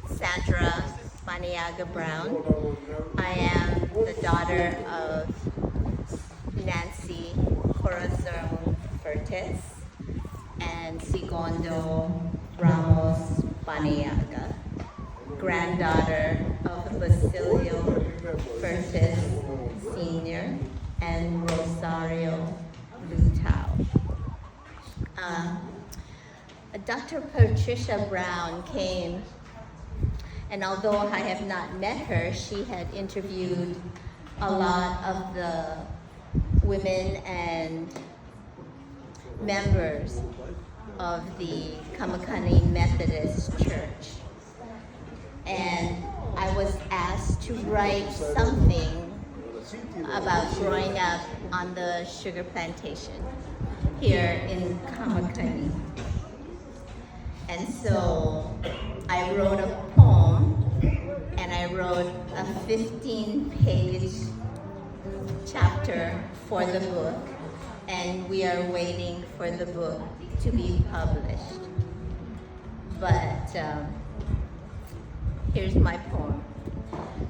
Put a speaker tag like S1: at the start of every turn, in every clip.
S1: Sandra Baniaga Brown. I am the daughter of Nancy Corazon Fertis and Segundo Ramos Baniaga, granddaughter of Basilio Fertis Sr. and Rosario Lutau. Dr. Patricia Brown came, and although I have not met her, she had interviewed a lot of the women and members of the Kaumakani Methodist Church. And I was asked to write something about growing up on the sugar plantation here in Kaumakani. And so I wrote a poem, and I wrote a 15-page chapter for the book, and we are waiting for the book to be published. But here's my poem.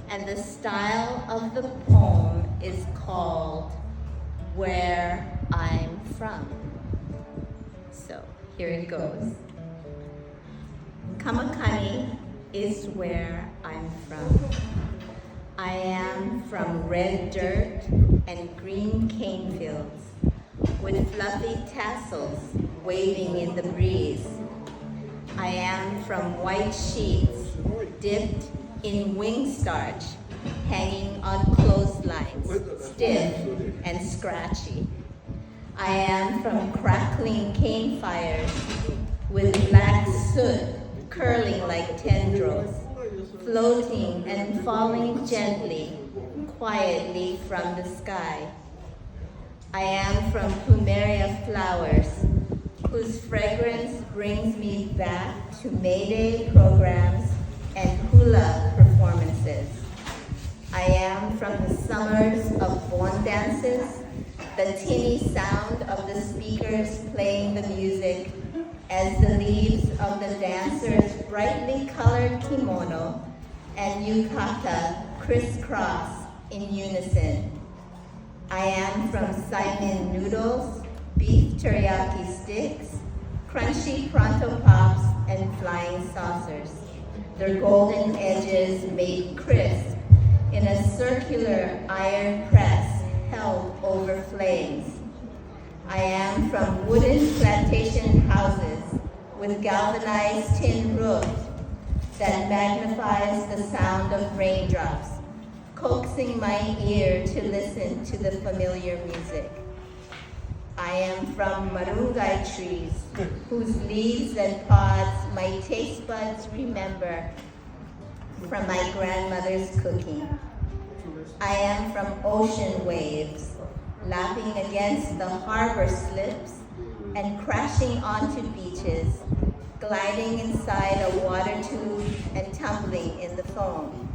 S1: And the style of the poem is called Where I'm From. So here it goes. Kaumakani is where I'm from. I am from red dirt and green cane fields with fluffy tassels waving in the breeze. I am from white sheets dipped in wing starch hanging on clotheslines, stiff and scratchy. I am from crackling cane fires with black soot curling like tendrils, floating and falling gently, quietly from the sky. I am from plumeria flowers, whose fragrance brings me back to May Day programs and hula performances. I am from the summers of bon dances, the tinny sound of the speakers playing the music as the leaves of the dancer's brightly colored kimono and yukata crisscross in unison. I am from Simon noodles, beef teriyaki sticks, crunchy pronto pops, and flying saucers, their golden edges made crisp in a circular iron press held over flames. I am from wooden plantation houses with galvanized tin roofs that magnifies the sound of raindrops, coaxing my ear to listen to the familiar music. I am from marungai trees, whose leaves and pods my taste buds remember from my grandmother's cooking. I am from ocean waves, lapping against the harbor slips and crashing onto beaches, gliding inside a water tube and tumbling in the foam.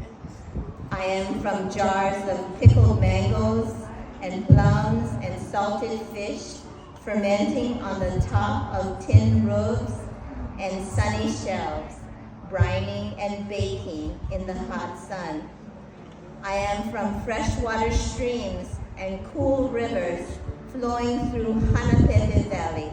S1: I am from jars of pickled mangoes and plums and salted fish fermenting on the top of tin roofs and sunny shelves, brining and baking in the hot sun. I am from freshwater streams and cool rivers flowing through Hanapepe Valley,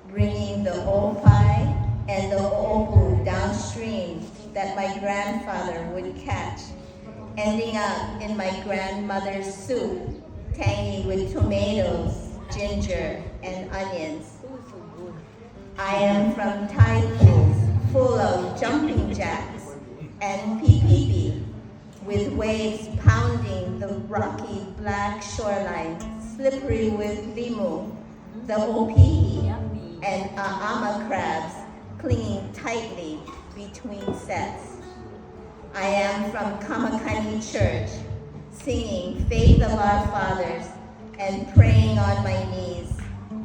S1: bringing the opai and the opu downstream that my grandfather would catch, ending up in my grandmother's soup, tangy with tomatoes, ginger, and onions. I am from tide pools full of jumping jacks and pipipi, with waves pounding the rocky black shoreline, slippery with limu, the opihi, and aama crabs clinging tightly between sets. I am from Kaumakani Church, singing Faith of Our Fathers and praying on my knees,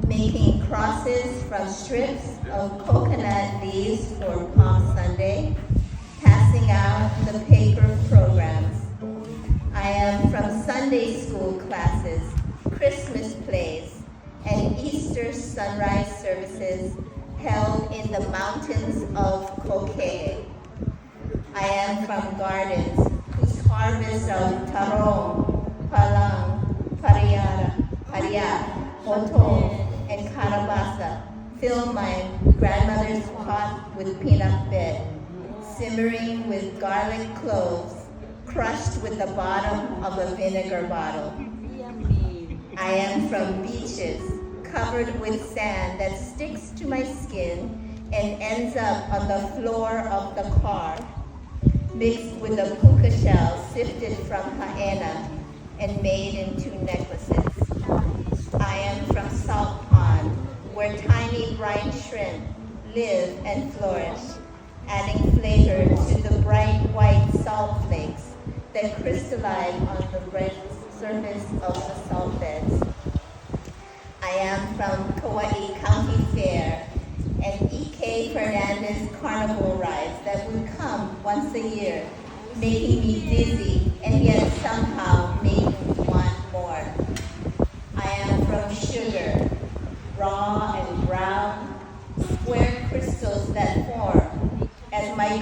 S1: making crosses from strips of coconut leaves for Palm Sunday, passing out the paper programs. I am from Sunday school classes, Christmas plays, and Easter sunrise services held in the mountains of Kokege. I am from gardens whose harvest of tarong, palang, paria, otong, and kalabasa fill my grandmother's pot with peanut bed, simmering with garlic cloves, crushed with the bottom of a vinegar bottle. I am from beaches covered with sand that sticks to my skin and ends up on the floor of the car, mixed with the puka shell sifted from haena and made into necklaces. I am from Salt Pond, where tiny brine shrimp live and flourish, adding flavor to the bright white salt flakes that crystallize on the red surface of the salt beds. I am from Kauai County Fair and E.K. Fernandez carnival rides that would come once a year, making me dizzy and yet somehow making me want more. I am from sugar, raw and brown, square crystals that form as my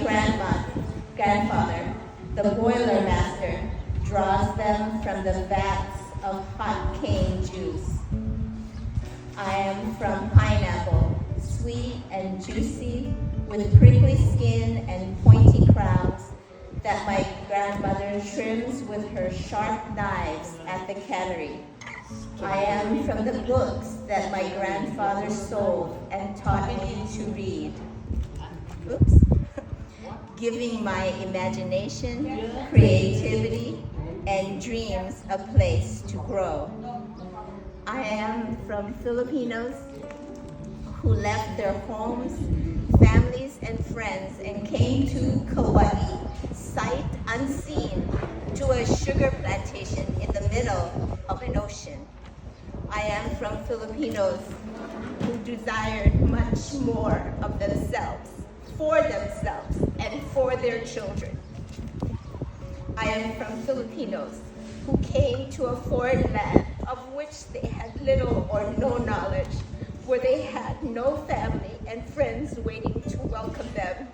S1: grandfather, the boiler master, draws them from the vats of hot cane juice. I am from pineapple, sweet and juicy, with prickly skin and pointy crowns that my grandmother trims with her sharp knives at the cannery. I am from the books that my grandfather sold and taught me to read. Oops. Giving my imagination, creativity, and dreams a place to grow. I am from Filipinos who left their homes, families, and friends and came to Kauai, sight unseen, to a sugar plantation in the middle of an ocean. I am from Filipinos who desired much more of themselves, and for their children. I am from Filipinos who came to a foreign land of which they had little or no knowledge, where they had no family and friends waiting to welcome them,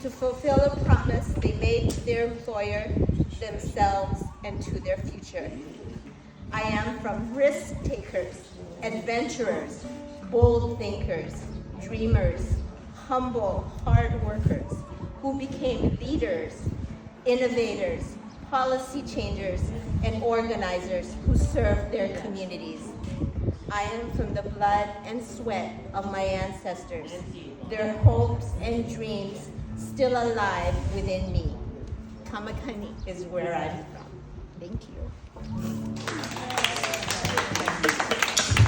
S1: to fulfill a promise they made to their employer, themselves, and to their future. I am from risk takers, adventurers, bold thinkers, dreamers, humble, hard workers, who became leaders, innovators, policy changers, and organizers who served their communities. I am from the blood and sweat of my ancestors, their hopes and dreams still alive within me. Kaumakani is where I'm from. Thank you.